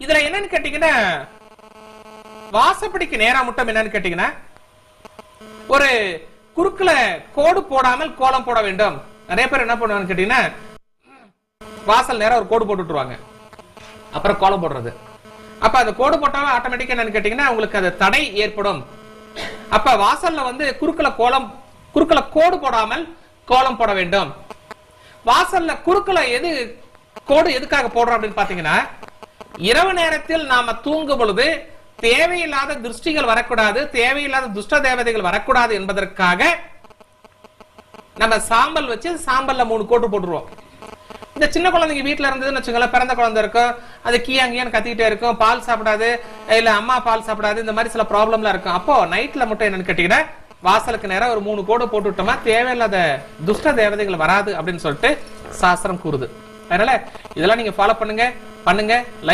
இதுல என்னன்னு கேட்டீங்கன்னா, வாசப்படிக்கு நேரா முட்டம் என்னன்னு கேட்டீங்கன்னா, ஒரு குறுக்குல கோடு போடாமல் கோலம் போட வேண்டும். நிறைய பேர் என்ன பண்ணுவாங்க கேட்டீங்கன்னா, வாசல் நேரா ஒரு கோடு போட்டு விட்டுருவாங்க, அப்புறம் கோலம் போடுறது. அப்ப அந்த கோடு போட்டாவே ஆட்டோமேட்டிக்கா என்னன்னு கேட்டீங்கன்னா உங்களுக்கு அது தடை ஏற்படும். அப்ப வாசல்ல வந்து குறுக்குல கோடு போடாமல் கோலம் போட வேண்டும். வாசல்ல குறுக்குல கோடு எதுக்காக போடுறோம் அப்படின்னு பாத்தீங்கன்னா, இரவு நேரத்தில் நாம தூங்கும் பொழுது தேவையில்லாத திருஷ்டிகள் வரக்கூடாது, தேவையில்லாத துஷ்ட தேவதைகள் வரக்கூடாது என்பதற்காக நம்ம சாம்பல் வச்சு சாம்பல்ல 3 கோடு போட்டுருவோம். இந்த சின்ன குழந்தைங்க வீட்டுல இருந்ததுன்னு வச்சுக்கோங்களேன், பிறந்த குழந்தை இருக்கும், அது கியாங்கியான்னு கத்திக்கிட்டே இருக்கும், பால் சாப்பிடாது, இல்ல அம்மா பால் சாப்பிடாது, இந்த மாதிரி சில ப்ராப்ளம்லாம் இருக்கும். அப்போ நைட்ல மட்டும் என்னன்னு கேட்டீங்கன்னா, வாசலுக்கு நேரம் ஒரு 3 கோடு போட்டு விட்டோமா தேவையில்லாத துஷ்ட தேவதைகள் வராது அப்படின்னு சொல்லிட்டு சாஸ்திரம் கூறுது. அதனால இதெல்லாம் நீங்க ஃபாலோ பண்ணுங்க லைஃப்